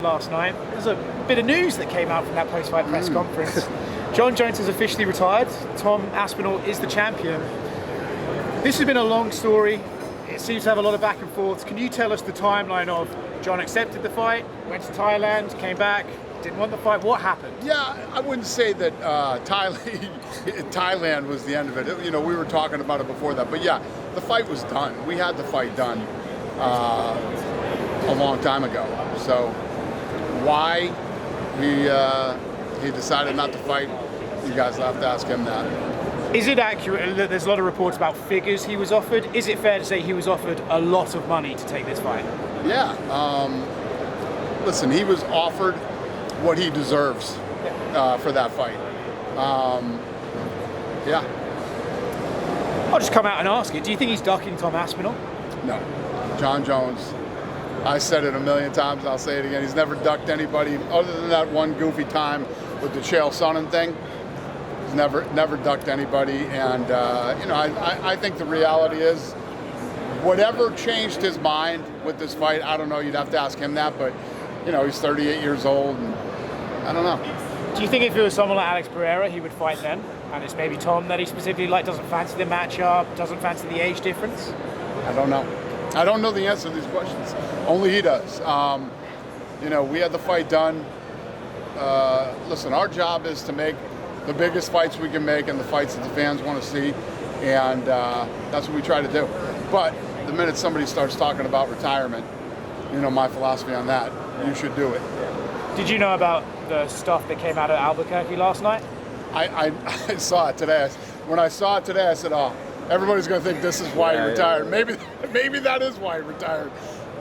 Last night, there's a bit of news that came out from that post-fight press conference. Jon Jones has officially retired. Tom Aspinall is the champion. This has been a long story. It seems to have a lot of back and forth. Can you tell us the timeline of Jon accepted the fight, went to Thailand, came back, didn't want the fight? What happened? Yeah, I wouldn't say that Thailand was the end of it. You know, we were talking about it before that. But yeah, the fight was done. We had the fight done a long time ago. So why he decided not to fight, you guys will have to ask him that. Is it accurate that there's a lot of reports about figures he was offered? Is it fair to say he was offered a lot of money to take this fight? Yeah. Listen, he was offered what he deserves for that fight. Yeah. I'll just come out and ask you. Do you think he's ducking Tom Aspinall? No. Jon Jones, I said it a million times, I'll say it again, he's never ducked anybody other than that one goofy time with the Chael Sonnen thing. He's never ducked anybody, and you know, I think the reality is whatever changed his mind with this fight, I don't know, you'd have to ask him that, but you know, he's 38 years old, and I don't know. Do you think if it was someone like Alex Pereira, he would fight then? And it's maybe Tom that he specifically doesn't fancy the matchup, doesn't fancy the age difference? I don't know. I don't know the answer to these questions. Only he does. You know, we had the fight done. Listen, our job is to make the biggest fights we can make and the fights that the fans want to see, and that's what we try to do. But the minute somebody starts talking about retirement, you know my philosophy on that, you should do it. Did you know about the stuff that came out of Albuquerque last night? I saw it today. When I saw it today, I said, oh, everybody's going to think this is why he retired. Yeah. Maybe that is why he retired.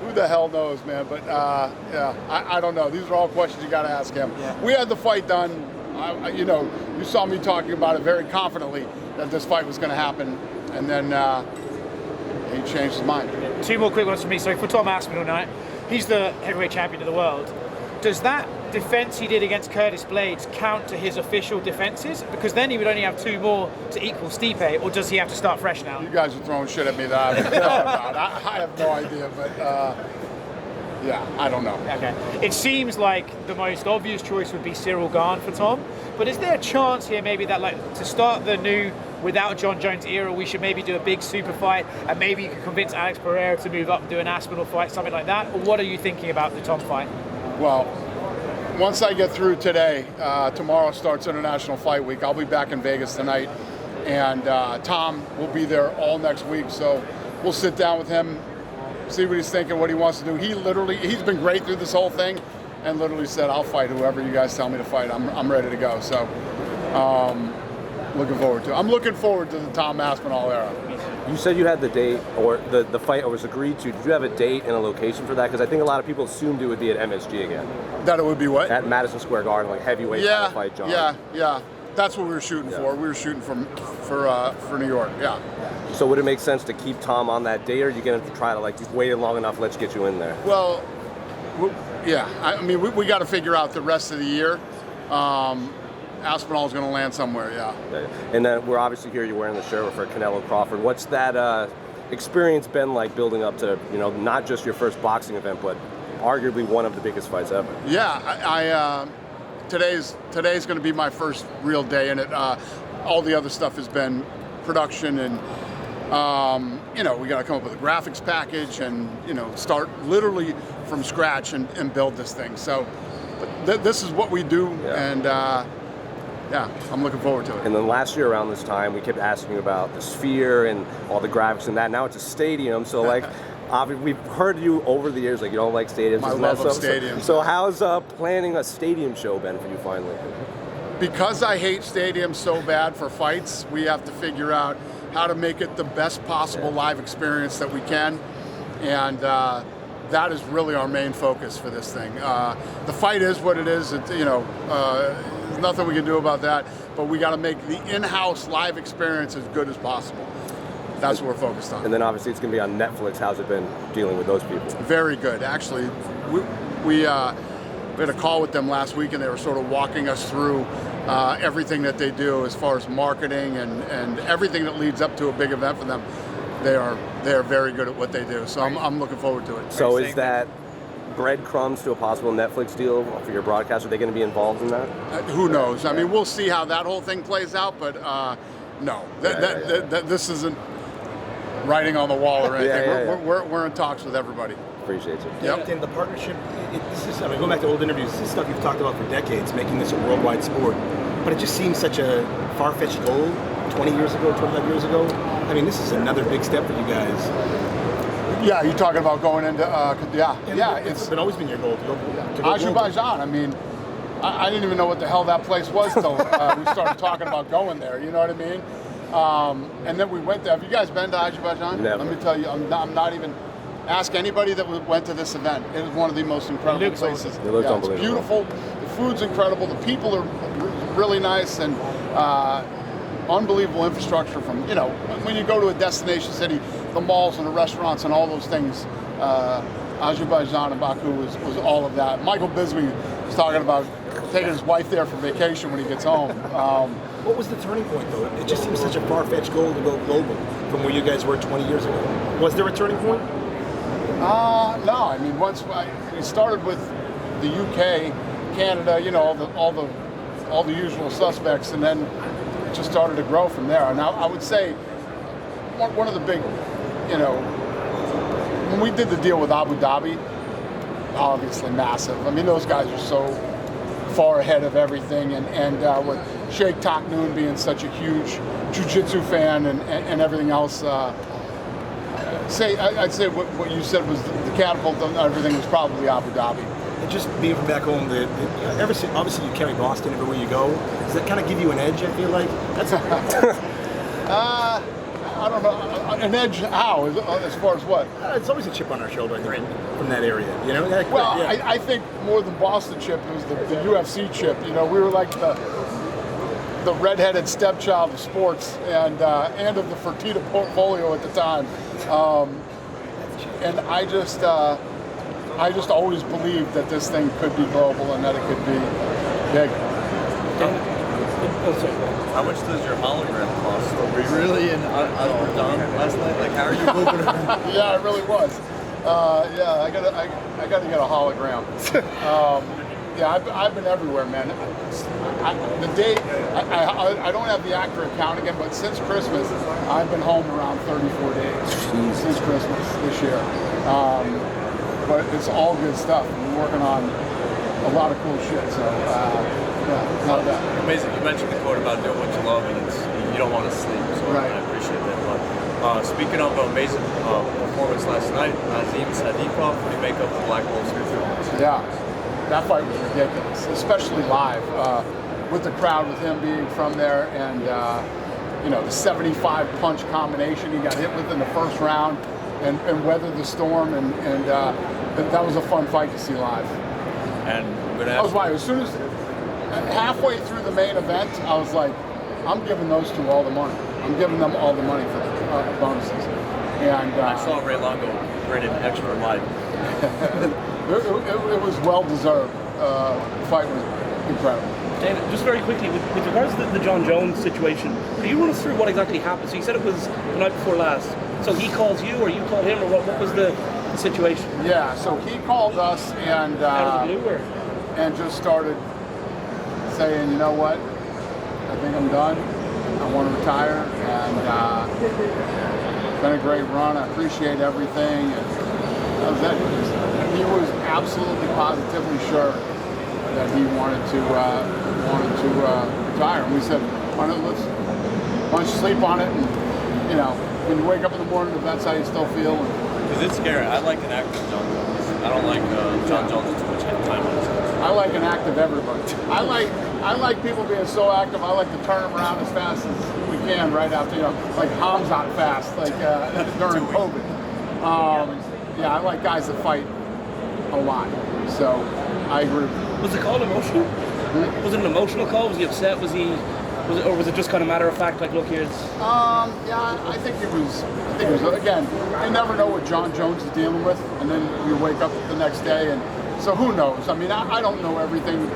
Who the hell knows, man? But yeah, I don't know. These are all questions you got to ask him. Yeah. We had the fight done. You know, you saw me talking about it very confidently that this fight was going to happen, and then he changed his mind. Two more quick ones for me. So for Tom Aspinall tonight, he's the heavyweight champion of the world. Does that defense he did against Curtis Blades count to his official defenses? Because then he would only have two more to equal Stipe, or does he have to start fresh now? You guys are throwing shit at me that I haven't thought about. I have no idea, but yeah, I don't know. Okay. It seems like the most obvious choice would be Cyril Gane for Tom, but is there a chance here maybe that to start the new without Jon Jones era, we should maybe do a big super fight and maybe you could convince Alex Pereira to move up and do an Aspinall fight, something like that? Or what are you thinking about the Tom fight? Well, once I get through today, tomorrow starts International Fight Week. I'll be back in Vegas tonight, and Tom will be there all next week. So we'll sit down with him, see what he's thinking, what he wants to do. He's been great through this whole thing, and literally said, "I'll fight whoever you guys tell me to fight. I'm ready to go." So looking forward to it. I'm looking forward to the Tom Aspinall era. You said you had the date, or the fight was agreed to. Did you have a date and a location for that? Because I think a lot of people assumed it would be at MSG again. That it would be what? At Madison Square Garden, like heavyweight title fight, Jon. Yeah. That's what we were shooting for. We were shooting for New York. Yeah. So would it make sense to keep Tom on that date, or are you going to try to you've waited long enough? Let's get you in there. Well, yeah. I mean, we got to figure out the rest of the year. Aspinall is going to land somewhere, yeah. And then we're obviously here, you're wearing the shirt for Canelo Crawford. What's that experience been like building up to, not just your first boxing event, but arguably one of the biggest fights ever? Yeah, today's going to be my first real day in it. All the other stuff has been production and, we got to come up with a graphics package and, start literally from scratch and build this thing. So this is what we do, and yeah, I'm looking forward to it. And then last year around this time, we kept asking you about the Sphere and all the graphics and that. Now it's a stadium, so we've heard you over the years, you don't like stadiums. I love stadiums. So how's planning a stadium show been for you finally? Because I hate stadiums so bad for fights, we have to figure out how to make it the best possible live experience that we can, and that is really our main focus for this thing. The fight is what it is. There's nothing we can do about that, but we got to make the in-house live experience as good as possible. That's what we're focused on. And then obviously it's going to be on Netflix. How's it been dealing with those people? Very good. Actually, we had a call with them last week, and they were sort of walking us through everything that they do as far as marketing and everything that leads up to a big event for them. They are very good at what they do. So I'm looking forward to it. So is that breadcrumbs to a possible Netflix deal for your broadcast? Are they going to be involved in that? Who knows? I mean, we'll see how that whole thing plays out, but no, this isn't writing on the wall or anything. We're in talks with everybody. Appreciate it. Yep. And the partnership, going back to old interviews, this is stuff you've talked about for decades, making this a worldwide sport. But it just seems such a far-fetched goal 20 years ago, 25 years ago. I mean, this is another big step for you guys. Yeah, you're talking about going into, It's always been your goal to go Azerbaijan. I mean, I didn't even know what the hell that place was till we started talking about going there, you know what I mean? And then we went there. Have you guys been to Azerbaijan? Never. Let me tell you, I'm not even. Ask anybody that went to this event. It is one of the most incredible places. It looks unbelievable. It's beautiful. The food's incredible. The people are really nice, and unbelievable infrastructure. From when you go to a destination city, the malls and the restaurants and all those things. Azerbaijan and Baku was all of that. Michael Bisbee was talking about taking his wife there for vacation when he gets home. What was the turning point, though? It just seems such a far-fetched goal to go global from where you guys were 20 years ago. Was there a turning point? No. I mean, once we started with the UK, Canada, all the usual suspects, and then it just started to grow from there. And I would say one of the big, when we did the deal with Abu Dhabi, obviously massive. I mean, those guys are so far ahead of everything, and with Sheikh Taknoon being such a huge jiu-jitsu fan and everything else. I'd say what you said was the catapult and everything was probably Abu Dhabi. And just being from back home, obviously you carry Boston everywhere you go. Does that kind of give you an edge? I feel like that's. I don't know. An edge how? As far as what? It's always a chip on our shoulder, I think, from that area. Well, yeah. I think more than Boston chip, it was the UFC chip. We were like the redheaded stepchild of sports and of the Fertitta portfolio at the time. And I just always believed that this thing could be global and that it could be big. How much does your hologram cost? Were you really in Azerbaijan last night? Like, how are you moving around? Yeah, I really was. I got to get a hologram. I've been everywhere, man. I don't have the accurate count again, but since Christmas, I've been home around 34 days since Christmas this year. But it's all good stuff. We're working on a lot of cool shit. So, not bad. Amazing. You mentioned the quote about doing what you love, and you don't want to sleep. So right. I appreciate that. But speaking of amazing performance last night, Azim Sadikov, what do you make of the Black Bulls here too? Yeah. That fight was ridiculous, especially live, with the crowd, with him being from there, and the 75 punch combination he got hit with in the first round, and weathered the storm, and that was a fun fight to see live. And I'm gonna ask. As soon as halfway through the main event, I was like, I'm giving those two all the money. I'm giving them all the money for the bonuses. And I saw Ray Longo graded extra live. It was well deserved. The fight was incredible. Dana, just very quickly, with regards to the Jon Jones situation, can you run us through what exactly happened? So you said it was the night before last. So he calls you, or you called him, or what was the situation? Yeah, so he called us and just started saying, you know what, I think I'm done. I want to retire, and it's been a great run. I appreciate everything. And that was it. He was absolutely positively sure that he wanted to retire, and we said, why don't you sleep on it, and when you wake up in the morning, if that's how you still feel. Because it's scary. I like an active Jon Jones. I don't like Jon Jones with too much time on his hands. I like an active everybody. I like people being so active. I like to turn them around as fast as we can right after, like Hamzat fast, like during COVID. I like guys that fight a lot. So I agree. Was the call emotional? Was it an emotional call? Was he upset? Or was it just kind of matter of fact, like, look, here's... I think it was, again, I never know what Jon Jones is dealing with, and then you wake up the next day, and so who knows? I mean, I don't know everything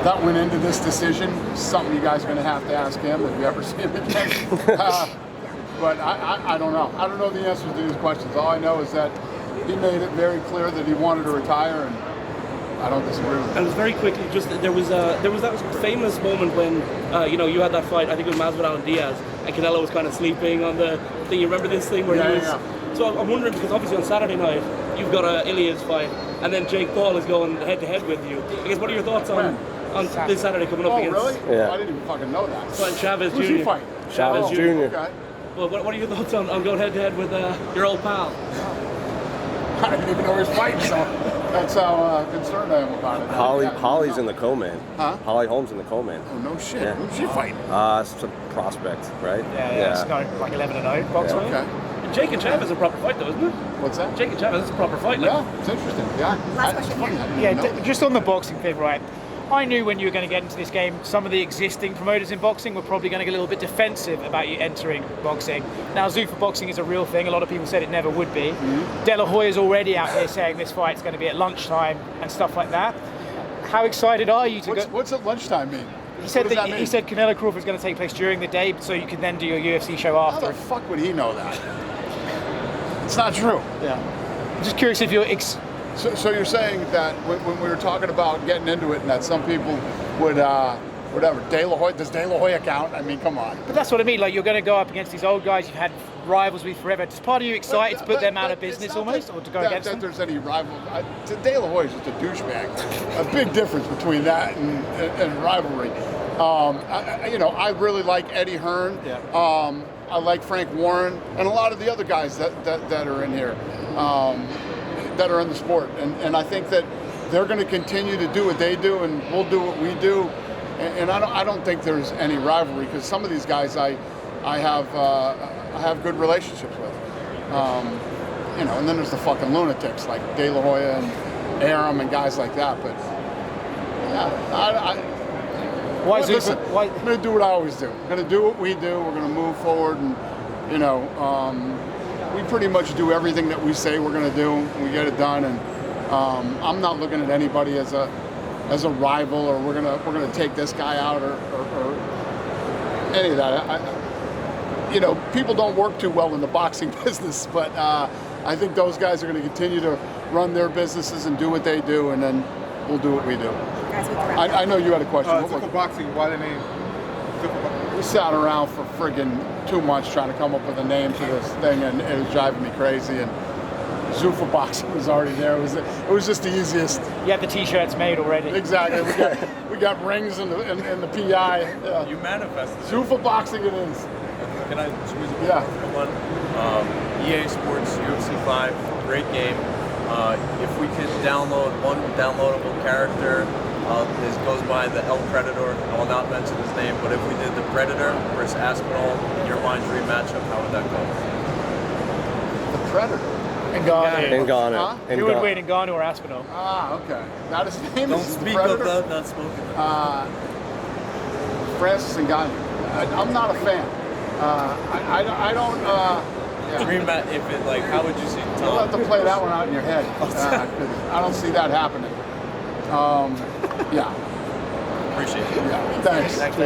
that went into this decision. It's something you guys are going to have to ask him if you ever see him again. But I don't know. I don't know the answers to these questions. All I know is that he made it very clear that he wanted to retire, and I don't disagree with And him. it was very quickly. Just there was that famous moment when you had that fight. I think it was Masvidal and Diaz, and Canelo was kind of sleeping on the thing. You remember this thing where he was? Yeah. So I'm wondering, because obviously on Saturday night you've got Ilya's fight, and then Jake Paul is going head to head with you. I guess what are your thoughts on this Saturday coming up Oh, against? really? Yeah. I didn't even fucking know that. Fighting Chavez Who's Jr. he fighting? Chavez Oh, Jr. Jr. Okay. Well, what are your thoughts on going head to head with your old pal? I didn't even know he was fighting, so that's how concerned I am about it. Holly's in the co-man. Huh? Holly Holmes in the co-man. Oh, no shit. Yeah. Who's she fighting? Some prospect, right? Yeah. It's not like 11-0 boxing. Okay. Jake and Chavez is a proper fight, though, isn't it? What's that? Jake and Chavez is a proper fight. Like. Yeah, it's interesting. Yeah. Last question. Funny, I didn't Yeah, even know. just on the boxing thing, right? I knew when you were going to get into this game, some of the existing promoters in boxing were probably going to get a little bit defensive about you entering boxing. Now, Zuffa boxing is a real thing. A lot of people said it never would be. De La Hoya's already out here saying this fight's going to be at lunchtime and stuff like that. How excited are you to go? What's at lunchtime mean? He said What does that mean? he said Canelo Crawford's going to take place during the day, so you can then do your UFC show How after. the fuck would he know that? It's not true. Yeah. I'm just curious if you're. So you're saying that when we were talking about getting into it, and that some people would, whatever, De La Hoya, does De La Hoya count? I mean, come on. But that's what I mean. Like, you're going to go up against these old guys you've had rivals with forever. Is part of you excited to put them out of It's business not almost, that- or to go that, against that them? there's any rival. De La Hoya is just a douchebag. A big difference between that and rivalry. I really like Eddie Hearn. Yeah. I like Frank Warren and a lot of the other guys that are in here, that are in the sport. And I think that they're going to continue to do what they do, and we'll do what we do. And I don't think there's any rivalry, because some of these guys I have good relationships with. And then there's the fucking lunatics like De La Hoya and Arum and guys like that. But yeah, Why is listen, it? Why? I'm going to do what I always do. I'm going to do what we do. We're going to move forward, and we pretty much do everything that we say we're going to do. We get it done, and I'm not looking at anybody as a rival, or we're gonna take this guy out, or any of that. People don't work too well in the boxing business, but I think those guys are going to continue to run their businesses and do what they do, and then we'll do what we do. Guys, we have to wrap I know you had a question. Zuffa Boxing, why the name? Zuffa Boxing. We sat around for friggin' 2 months trying to come up with a name to this thing, and it was driving me crazy. And Zuffa Boxing was already there. It was just the easiest. You have the T-shirts made already. Exactly. We got rings in the PI. Yeah. You manifested it. Zuffa Boxing it is. Can I squeeze a Yeah. one? EA Sports UFC 5, great game. If we could download one downloadable character, this goes by the El Predator. I will not mention his name, but if we did the Predator versus Aspinall, in your mind dream matchup, how would that go? The Predator. Ngannou. Huh? Who would win, Ngannou or Aspinall? Ah, okay. That is his name. Don't is the speak of Predator. that, not spoken of. Francis Ngannou. I'm not a fan. I don't. Yeah. Dream match, if it, like, how would you see Tom? You'll have to play that one out in your head. 'Cause I don't see that happening. Yeah. Appreciate it. Yeah. Thanks. Thanks,